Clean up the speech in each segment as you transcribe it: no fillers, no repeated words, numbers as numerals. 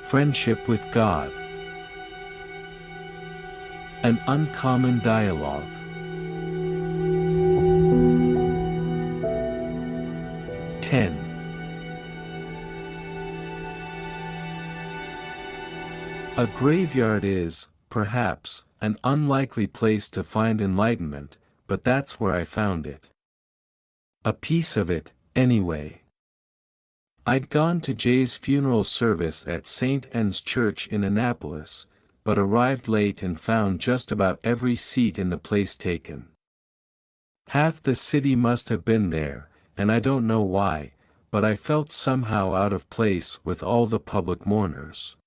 Friendship with God. An uncommon dialogue. Ten. A graveyard is, perhaps, an unlikely place to find enlightenment, but that's where I found it. A piece of it, anyway. I'd gone to Jay's funeral service at St. Anne's Church in Annapolis, but arrived late and found just about every seat in the place taken. Half the city must have been there, and I don't know why, but I felt somehow out of place with all the public mourners.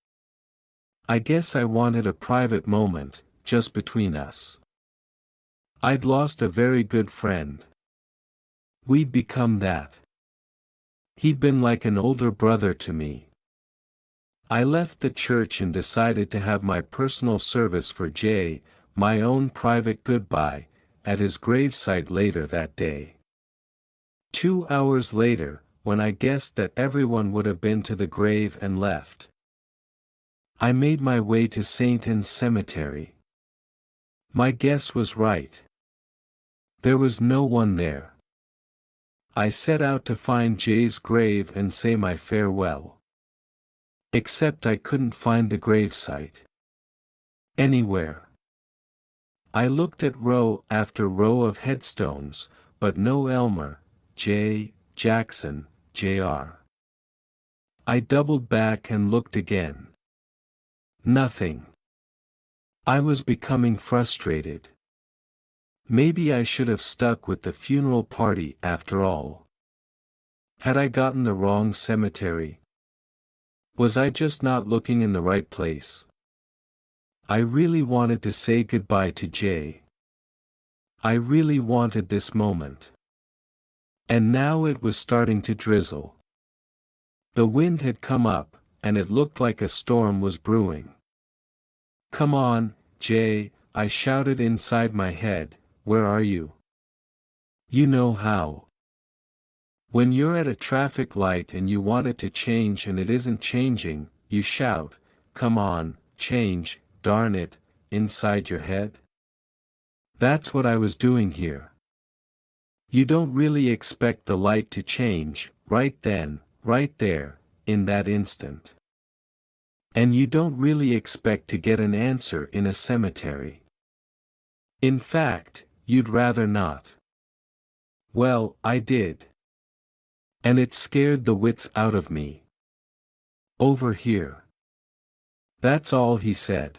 I guess I wanted a private moment, just between us. I'd lost a very good friend. We'd become that. He'd been like an older brother to me. I left the church and decided to have my personal service for Jay, my own private goodbye, at his gravesite later that day. 2 hours later, when I guessed that everyone would have been to the grave and left, I made my way to St. Anne's Cemetery. My guess was right. There was no one there. I set out to find Jay's grave and say my farewell. Except I couldn't find the gravesite anywhere. I looked at row after row of headstones, but no Elmer, J. Jackson, Jr. I doubled back and looked again. Nothing. I was becoming frustrated. Maybe I should have stuck with the funeral party after all. Had I gotten the wrong cemetery? Was I just not looking in the right place? I really wanted to say goodbye to Jay. I really wanted this moment. And now it was starting to drizzle. The wind had come up, and it looked like a storm was brewing. "Come on, Jay," I shouted inside my head, "where are you?" You know how. When you're at a traffic light and you want it to change and it isn't changing, you shout, "Come on, change, darn it," inside your head. That's what I was doing here. You don't really expect the light to change, right then, right there, in that instant. And you don't really expect to get an answer in a cemetery. In fact, you'd rather not. Well, I did. And it scared the wits out of me. "Over here." That's all he said.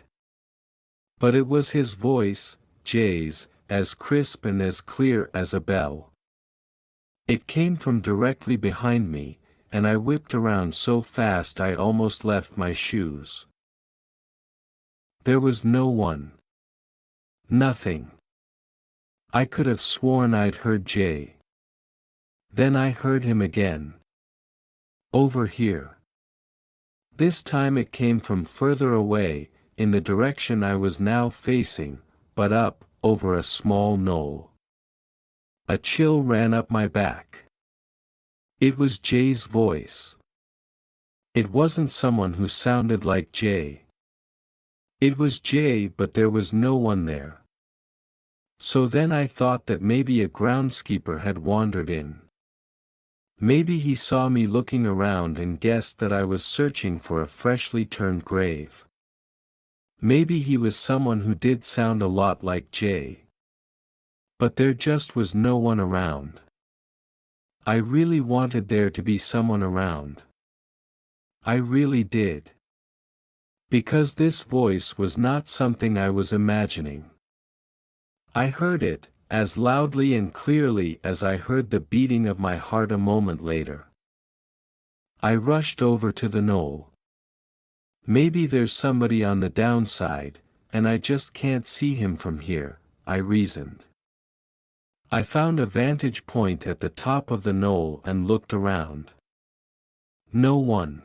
But it was his voice, Jay's, as crisp and as clear as a bell. It came from directly behind me, and I whipped around so fast I almost left my shoes. There was no one. Nothing. I could have sworn I'd heard Jay. Then I heard him again. "Over here." This time it came from further away, in the direction I was now facing, but up, over a small knoll. A chill ran up my back. It was Jay's voice. It wasn't someone who sounded like Jay. It was Jay, but there was no one there. So then I thought that maybe a groundskeeper had wandered in. Maybe he saw me looking around and guessed that I was searching for a freshly turned grave. Maybe he was someone who did sound a lot like Jay. But there just was no one around. I really wanted there to be someone around. I really did. Because this voice was not something I was imagining. I heard it, as loudly and clearly as I heard the beating of my heart a moment later. I rushed over to the knoll. Maybe there's somebody on the downside, and I just can't see him from here, I reasoned. I found a vantage point at the top of the knoll and looked around. No one.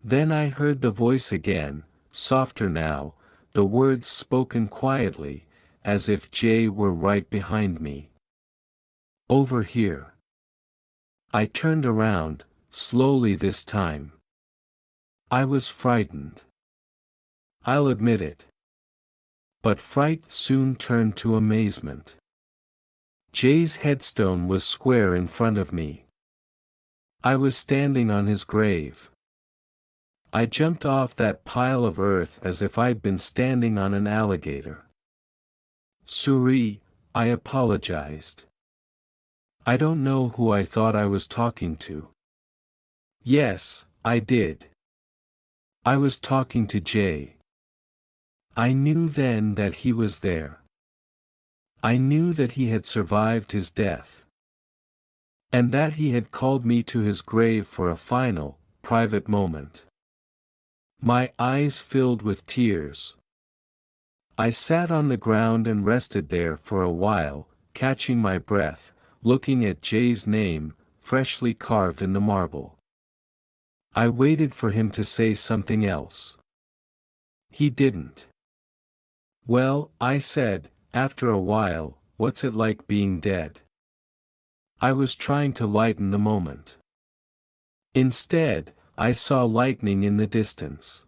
Then I heard the voice again, softer now, the words spoken quietly, as if Jay were right behind me. "Over here." I turned around, slowly this time. I was frightened. I'll admit it. But fright soon turned to amazement. Jay's headstone was square in front of me. I was standing on his grave. I jumped off that pile of earth as if I'd been standing on an alligator. Suri, I apologized. I don't know who I thought I was talking to. Yes, I did. I was talking to Jay. I knew then that he was there. I knew that he had survived his death. And that he had called me to his grave for a final, private moment. My eyes filled with tears. I sat on the ground and rested there for a while, catching my breath, looking at Jay's name, freshly carved in the marble. I waited for him to say something else. He didn't. Well, I said, after a while, what's it like being dead? I was trying to lighten the moment. Instead, I saw lightning in the distance.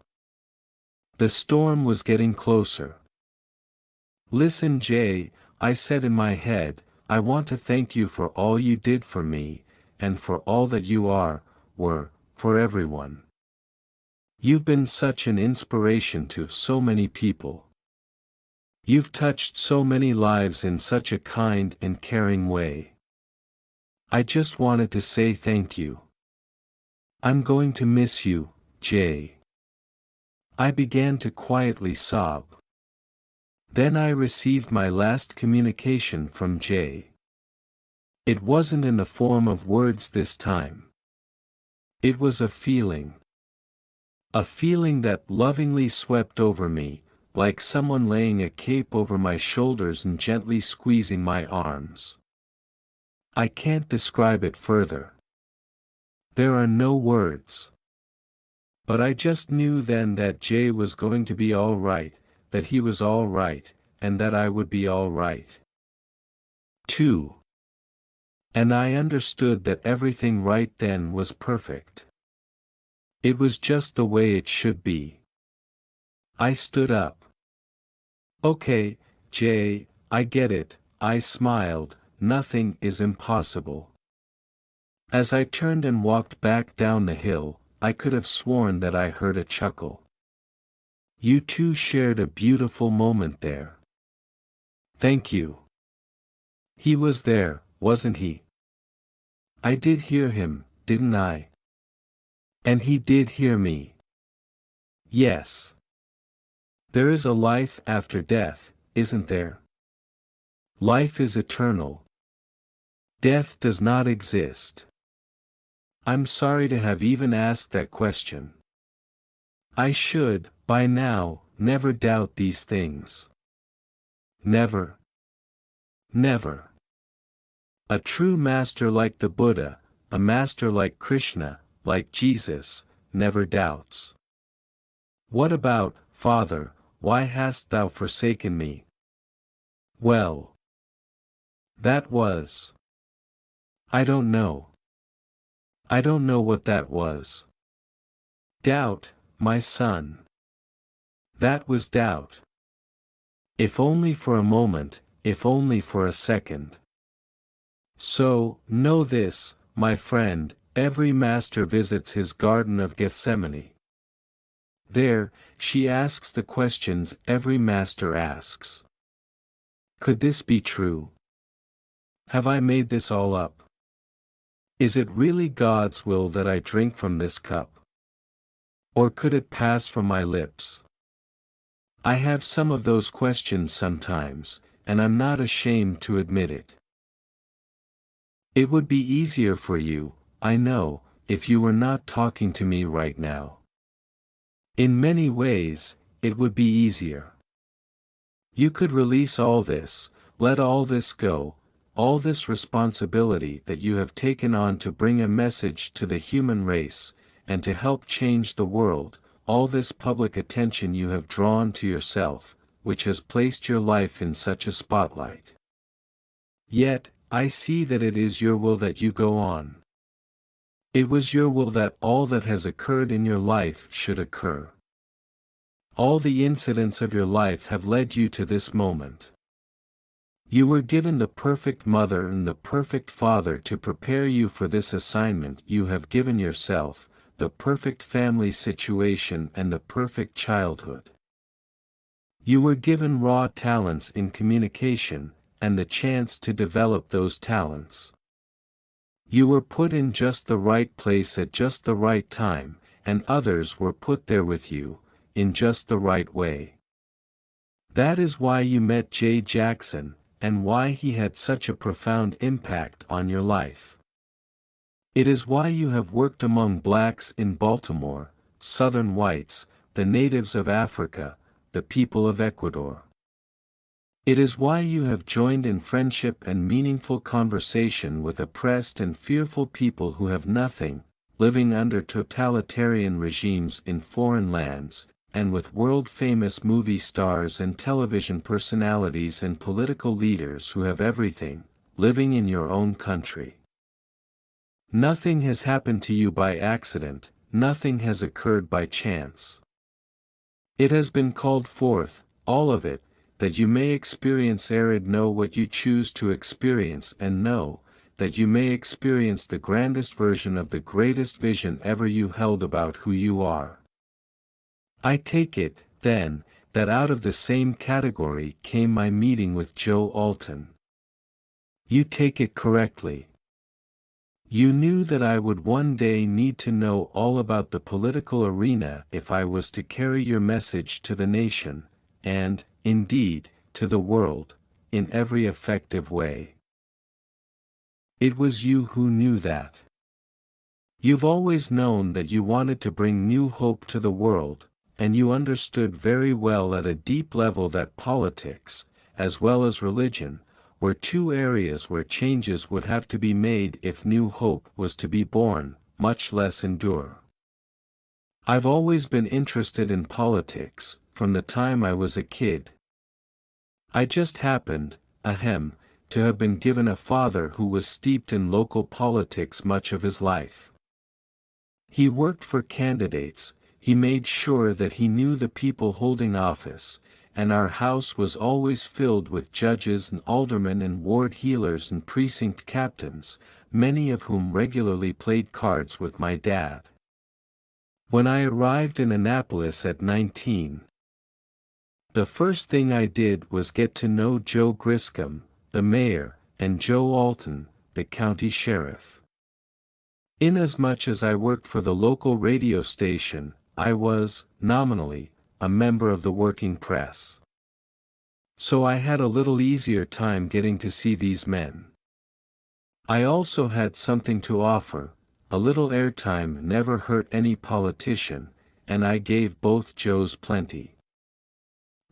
The storm was getting closer. Listen, Jay, I said in my head, I want to thank you for all you did for me, and for all that you were, for everyone. You've been such an inspiration to so many people. You've touched so many lives in such a kind and caring way. I just wanted to say thank you. I'm going to miss you, Jay. I began to quietly sob. Then I received my last communication from Jay. It wasn't in the form of words this time. It was a feeling. A feeling that lovingly swept over me, like someone laying a cape over my shoulders and gently squeezing my arms. I can't describe it further. There are no words. But I just knew then that Jay was going to be all right, that he was all right, and that I would be all right, too. And I understood that everything right then was perfect. It was just the way it should be. I stood up. Okay, Jay, I get it, I smiled, nothing is impossible. As I turned and walked back down the hill, I could have sworn that I heard a chuckle. You two shared a beautiful moment there. Thank you. He was there, wasn't he? I did hear him, didn't I? And he did hear me. Yes. There is a life after death, isn't there? Life is eternal. Death does not exist. I'm sorry to have even asked that question. I should, by now, never doubt these things. Never. Never. A true master like the Buddha, a master like Krishna, like Jesus, never doubts. What about, Father, why hast thou forsaken me? Well. That was. I don't know. I don't know what that was. Doubt, my son. That was doubt. If only for a moment, if only for a second. So, know this, my friend, every master visits his Garden of Gethsemane. There, she asks the questions every master asks. Could this be true? Have I made this all up? Is it really God's will that I drink from this cup? Or could it pass from my lips? I have some of those questions sometimes, and I'm not ashamed to admit it. It would be easier for you, I know, if you were not talking to me right now. In many ways, it would be easier. You could release all this, let all this go, all this responsibility that you have taken on to bring a message to the human race, and to help change the world, all this public attention you have drawn to yourself, which has placed your life in such a spotlight. Yet, I see that it is your will that you go on. It was your will that all that has occurred in your life should occur. All the incidents of your life have led you to this moment. You were given the perfect mother and the perfect father to prepare you for this assignment. You have given yourself the perfect family situation and the perfect childhood. You were given raw talents in communication, and the chance to develop those talents. You were put in just the right place at just the right time, and others were put there with you, in just the right way. That is why you met Jay Jackson, and why he had such a profound impact on your life. It is why you have worked among blacks in Baltimore, Southern whites, the natives of Africa, the people of Ecuador. It is why you have joined in friendship and meaningful conversation with oppressed and fearful people who have nothing, living under totalitarian regimes in foreign lands, and with world-famous movie stars and television personalities and political leaders who have everything, living in your own country. Nothing has happened to you by accident, nothing has occurred by chance. It has been called forth, all of it, that you may experience know what you choose to experience and know, that you may experience the grandest version of the greatest vision ever you held about who you are. I take it, then, that out of the same category came my meeting with Joe Alton. You take it correctly. You knew that I would one day need to know all about the political arena if I was to carry your message to the nation, and, indeed, to the world, in every effective way. It was you who knew that. You've always known that you wanted to bring new hope to the world, and you understood very well at a deep level that politics, as well as religion, were two areas where changes would have to be made if new hope was to be born, much less endure. I've always been interested in politics, from the time I was a kid. I just happened, to have been given a father who was steeped in local politics much of his life. He worked for candidates, he made sure that he knew the people holding office, and our house was always filled with judges and aldermen and ward heelers and precinct captains, many of whom regularly played cards with my dad. When I arrived in Annapolis at 19, the first thing I did was get to know Joe Griscom, the mayor, and Joe Alton, the county sheriff. Inasmuch as I worked for the local radio station, I was, nominally, a member of the working press. So I had a little easier time getting to see these men. I also had something to offer, a little airtime never hurt any politician, and I gave both Joes plenty.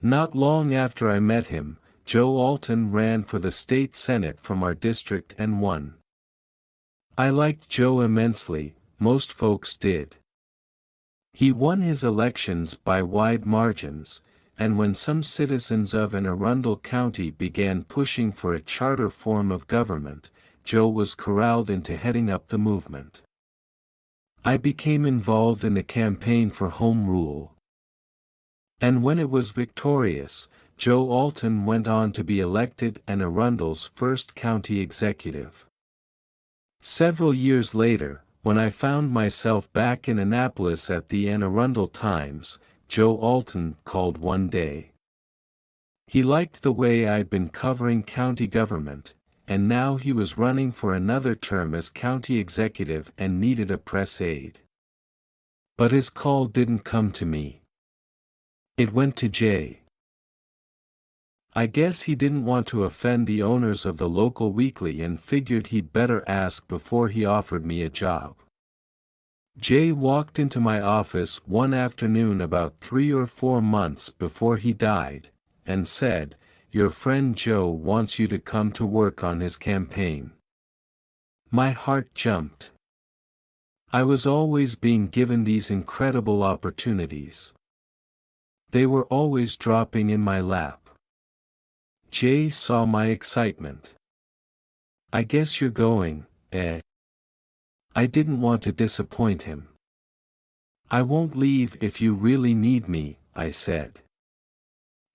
Not long after I met him, Joe Alton ran for the state senate from our district and won. I liked Joe immensely, most folks did. He won his elections by wide margins, and when some citizens of Anne Arundel County began pushing for a charter form of government, Joe was corralled into heading up the movement. I became involved in the campaign for home rule. And when it was victorious, Joe Alton went on to be elected Anne Arundel's first county executive. Several years later, when I found myself back in Annapolis at the Anne Arundel Times, Joe Alton called one day. He liked the way I'd been covering county government, and now he was running for another term as county executive and needed a press aide. But his call didn't come to me. It went to Jay. I guess he didn't want to offend the owners of the local weekly and figured he'd better ask before he offered me a job. Jay walked into my office one afternoon about 3 or 4 months before he died, and said, "Your friend Joe wants you to come to work on his campaign." My heart jumped. I was always being given these incredible opportunities. They were always dropping in my lap. Jay saw my excitement. "I guess you're going, eh?" I didn't want to disappoint him. I won't leave if you really need me, I said.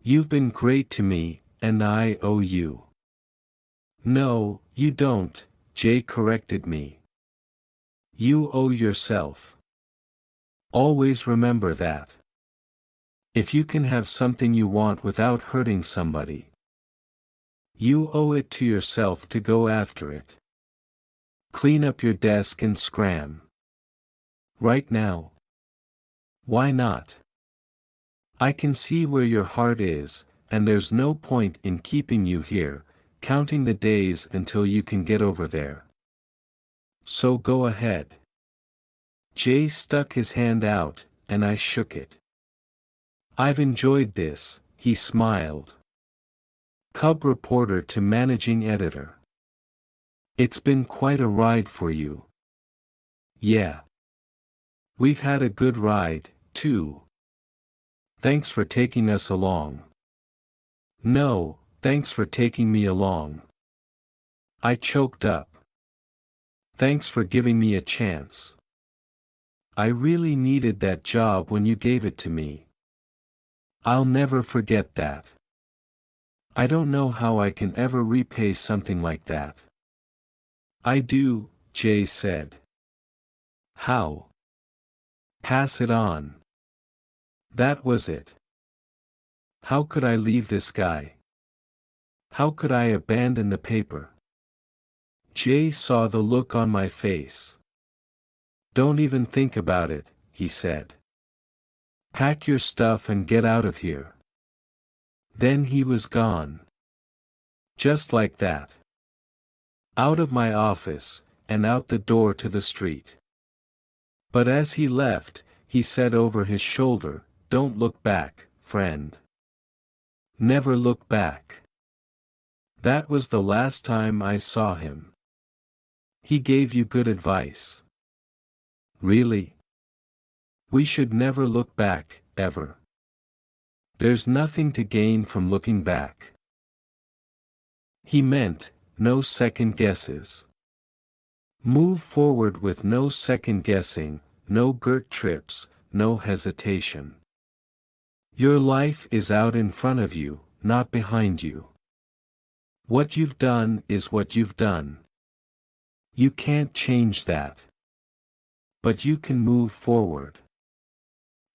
You've been great to me, and I owe you. No, you don't, Jay corrected me. You owe yourself. Always remember that. If you can have something you want without hurting somebody, you owe it to yourself to go after it. Clean up your desk and scram. Right now. Why not? I can see where your heart is, and there's no point in keeping you here, counting the days until you can get over there. So go ahead. Jay stuck his hand out, and I shook it. I've enjoyed this, he smiled. Cub reporter to managing editor. It's been quite a ride for you. Yeah. We've had a good ride, too. Thanks for taking us along. No, thanks for taking me along. I choked up. Thanks for giving me a chance. I really needed that job when you gave it to me. I'll never forget that. I don't know how I can ever repay something like that. I do, Jay said. How? Pass it on. That was it. How could I leave this guy? How could I abandon the paper? Jay saw the look on my face. Don't even think about it, he said. Pack your stuff and get out of here. Then he was gone. Just like that. Out of my office, and out the door to the street. But as he left, he said over his shoulder, "Don't look back, friend. Never look back." That was the last time I saw him. He gave you good advice. Really? We should never look back, ever. There's nothing to gain from looking back. He meant, no second guesses. Move forward with no second guessing, no guilt trips, no hesitation. Your life is out in front of you, not behind you. What you've done is what you've done. You can't change that. But you can move forward.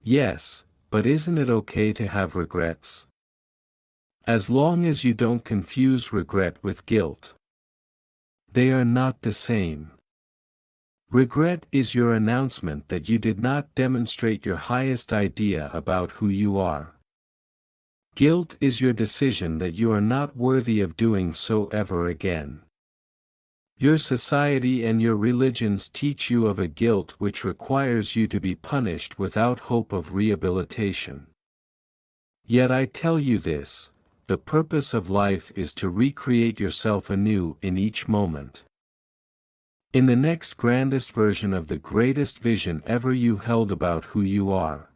Yes, but isn't it okay to have regrets? As long as you don't confuse regret with guilt. They are not the same. Regret is your announcement that you did not demonstrate your highest idea about who you are. Guilt is your decision that you are not worthy of doing so ever again. Your society and your religions teach you of a guilt which requires you to be punished without hope of rehabilitation. Yet I tell you this, the purpose of life is to recreate yourself anew in each moment. In the next grandest version of the greatest vision ever you held about who you are.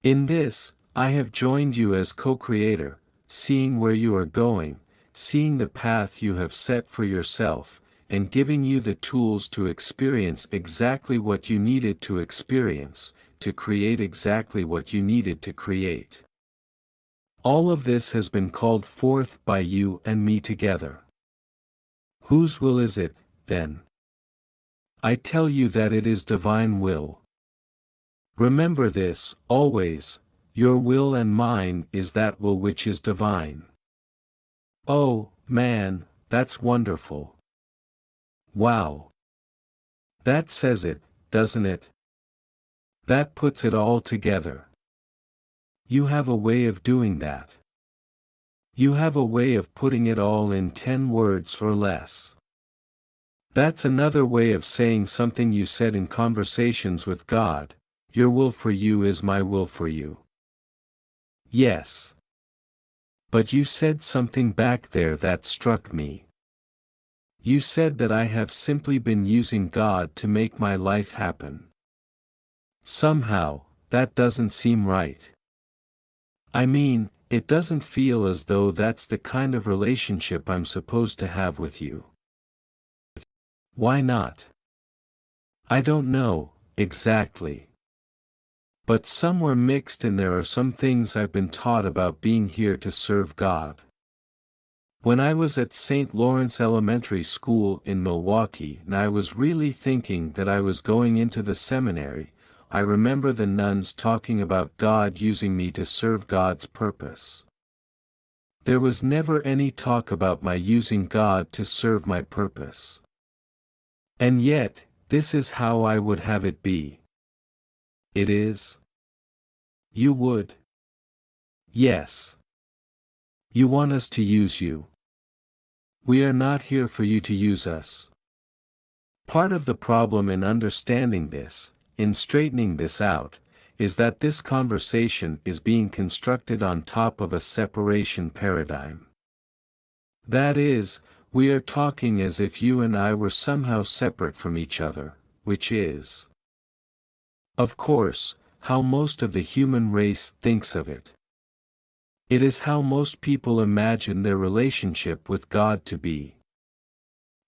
In this, I have joined you as co-creator, seeing where you are going, seeing the path you have set for yourself, and giving you the tools to experience exactly what you needed to experience, to create exactly what you needed to create. All of this has been called forth by you and me together. Whose will is it, then? I tell you that it is divine will. Remember this, always, your will and mine is that will which is divine. Oh, man, that's wonderful. Wow. That says it, doesn't it? That puts it all together. You have a way of doing that. You have a way of putting it all in 10 words or less. That's another way of saying something you said in conversations with God, your will for you is my will for you. Yes. But you said something back there that struck me. You said that I have simply been using God to make my life happen. Somehow, that doesn't seem right. I mean, it doesn't feel as though that's the kind of relationship I'm supposed to have with you. Why not? I don't know, exactly. But somewhere mixed in there are some things I've been taught about being here to serve God. When I was at St. Lawrence Elementary School in Milwaukee and I was really thinking that I was going into the seminary, I remember the nuns talking about God using me to serve God's purpose. There was never any talk about my using God to serve my purpose. And yet, this is how I would have it be. It is? You would? Yes. You want us to use you. We are not here for you to use us. Part of the problem in understanding this, in straightening this out, is that this conversation is being constructed on top of a separation paradigm. That is, we are talking as if you and I were somehow separate from each other, which is, of course, how most of the human race thinks of it. It is how most people imagine their relationship with God to be.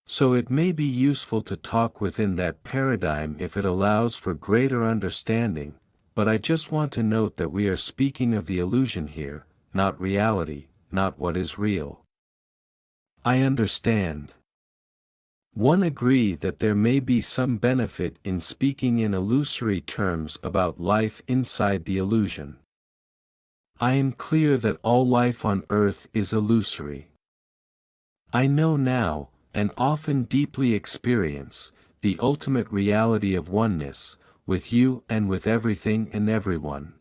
So it may be useful to talk within that paradigm if it allows for greater understanding, but I just want to note that we are speaking of the illusion here, not reality, not what is real. I understand. One agree that there may be some benefit in speaking in illusory terms about life inside the illusion. I am clear that all life on earth is illusory. I know now, and often deeply experience, the ultimate reality of oneness, with you and with everything and everyone.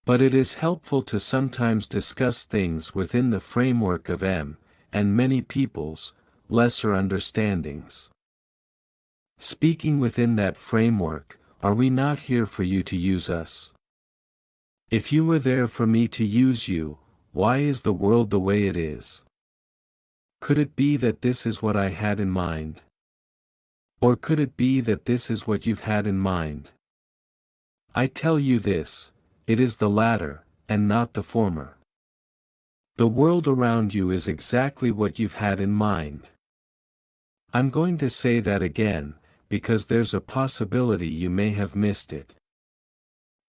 But it is helpful to sometimes discuss things within the framework of and many people's, lesser understandings. Speaking within that framework, are we not here for you to use us? If you were there for me to use you, why is the world the way it is? Could it be that this is what I had in mind? Or could it be that this is what you've had in mind? I tell you this, it is the latter, and not the former. The world around you is exactly what you've had in mind. I'm going to say that again, because there's a possibility you may have missed it.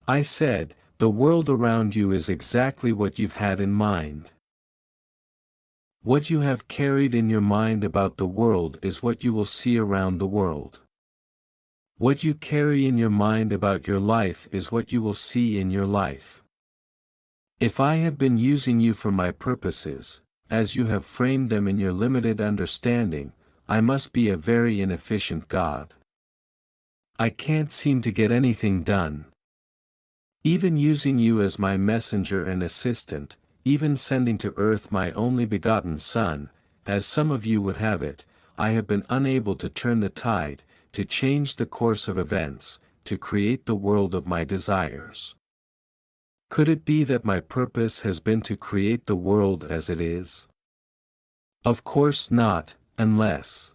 I said, the world around you is exactly what you've had in mind. What you have carried in your mind about the world is what you will see around the world. What you carry in your mind about your life is what you will see in your life. If I have been using you for my purposes, as you have framed them in your limited understanding, I must be a very inefficient God. I can't seem to get anything done. Even using you as my messenger and assistant, even sending to earth my only begotten Son, as some of you would have it, I have been unable to turn the tide, to change the course of events, to create the world of my desires. Could it be that my purpose has been to create the world as it is? Of course not, unless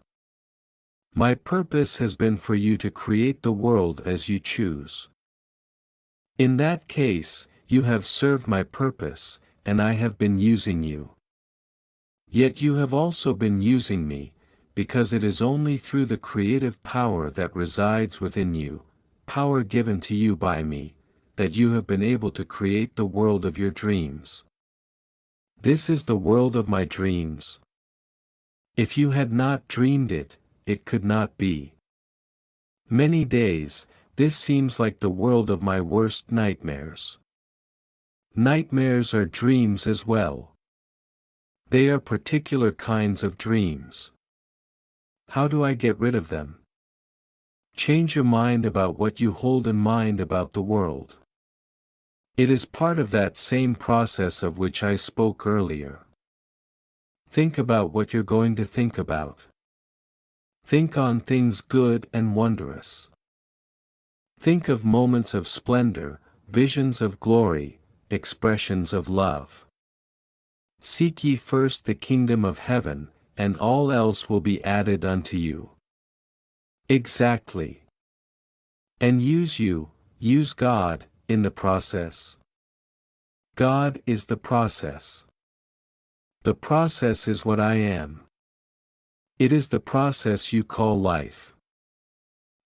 my purpose has been for you to create the world as you choose. In that case, you have served my purpose, and I have been using you. Yet you have also been using me, because it is only through the creative power that resides within you, power given to you by me, that you have been able to create the world of your dreams. This is the world of my dreams. If you had not dreamed it, it could not be. Many days, this seems like the world of my worst nightmares. Nightmares are dreams as well. They are particular kinds of dreams. How do I get rid of them? Change your mind about what you hold in mind about the world. It is part of that same process of which I spoke earlier. Think about what you're going to think about. Think on things good and wondrous. Think of moments of splendor, visions of glory, expressions of love. Seek ye first the kingdom of heaven, and all else will be added unto you. Exactly. And use God, in the process. God is the process. The process is what I am. It is the process you call life.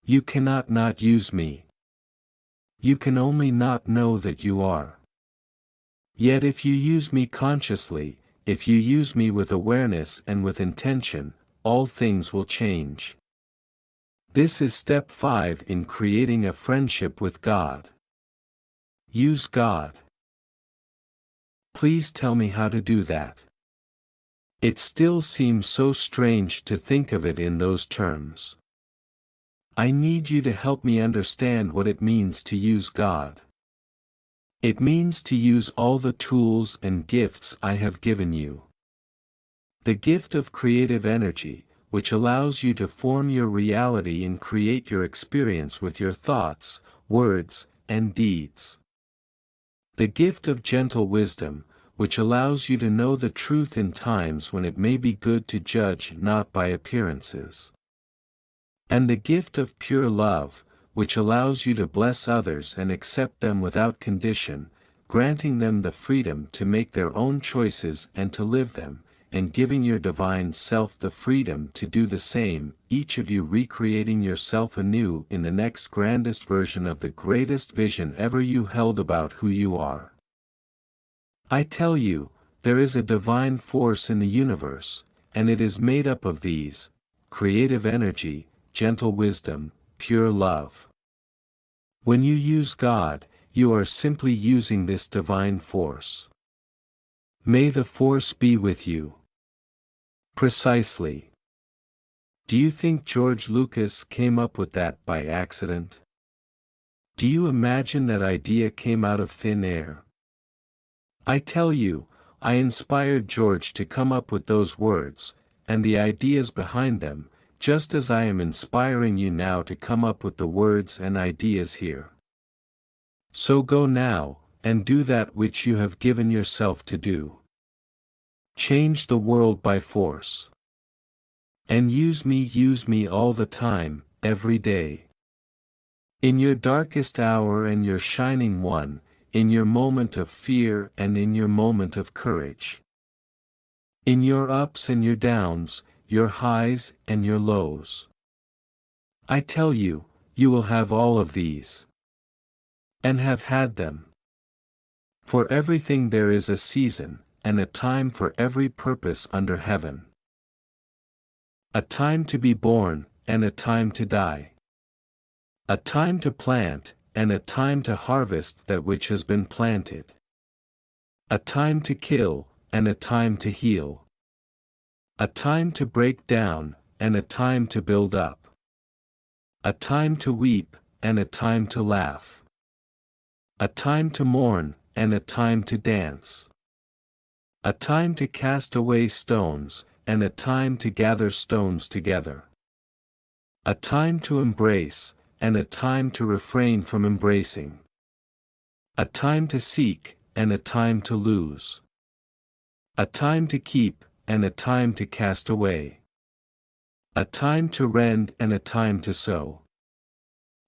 You cannot not use me. You can only not know that you are. Yet if you use me consciously, if you use me with awareness and with intention, all things will change. This is step 5 in creating a friendship with God. Use God. Please tell me how to do that. It still seems so strange to think of it in those terms. I need you to help me understand what it means to use God. It means to use all the tools and gifts I have given you. The gift of creative energy, which allows you to form your reality and create your experience with your thoughts, words, and deeds. The gift of gentle wisdom, which allows you to know the truth in times when it may be good to judge not by appearances. And the gift of pure love, which allows you to bless others and accept them without condition, granting them the freedom to make their own choices and to live them, and giving your divine self the freedom to do the same, each of you recreating yourself anew in the next grandest version of the greatest vision ever you held about who you are. I tell you, there is a divine force in the universe, and it is made up of these: creative energy, gentle wisdom, pure love. When you use God, you are simply using this divine force. May the force be with you. Precisely. Do you think George Lucas came up with that by accident? Do you imagine that idea came out of thin air? I tell you, I inspired George to come up with those words, and the ideas behind them, just as I am inspiring you now to come up with the words and ideas here. So go now, and do that which you have given yourself to do. Change the world by force. And use me all the time, every day. In your darkest hour and your shining one, in your moment of fear and in your moment of courage. In your ups and your downs, your highs and your lows. I tell you, you will have all of these. And have had them. For everything there is a season, and a time for every purpose under heaven. A time to be born, and a time to die. A time to plant, and a time to harvest that which has been planted. A time to kill, and a time to heal. A time to break down, and a time to build up. A time to weep, and a time to laugh. A time to mourn, and a time to dance. A time to cast away stones, and a time to gather stones together. A time to embrace, and a time to refrain from embracing. A time to seek, and a time to lose. A time to keep, and a time to cast away. A time to rend and a time to sow.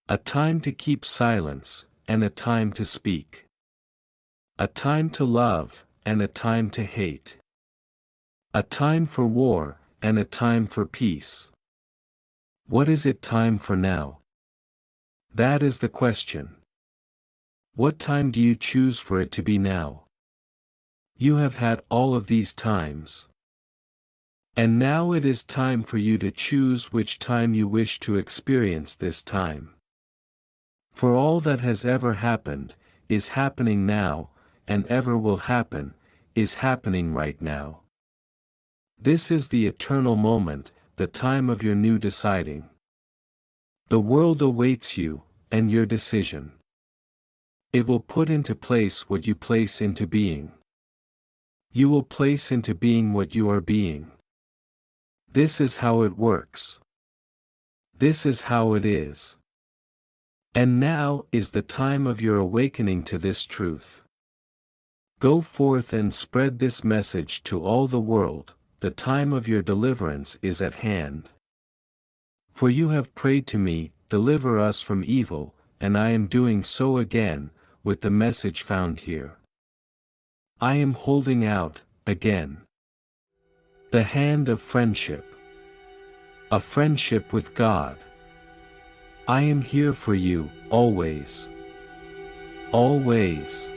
A time to keep silence, and a time to speak. A time to love, and a time to hate. A time for war, and a time for peace. What is it time for now? That is the question. What time do you choose for it to be now? You have had all of these times. And now it is time for you to choose which time you wish to experience this time. For all that has ever happened, is happening now, and ever will happen, is happening right now. This is the eternal moment, the time of your new deciding. The world awaits you, and your decision. It will put into place what you place into being. You will place into being what you are being. This is how it works. This is how it is. And now is the time of your awakening to this truth. Go forth and spread this message to all the world, the time of your deliverance is at hand. For you have prayed to me, deliver us from evil, and I am doing so again, with the message found here. I am holding out, again. The hand of friendship. A friendship with God. I am here for you, always. Always.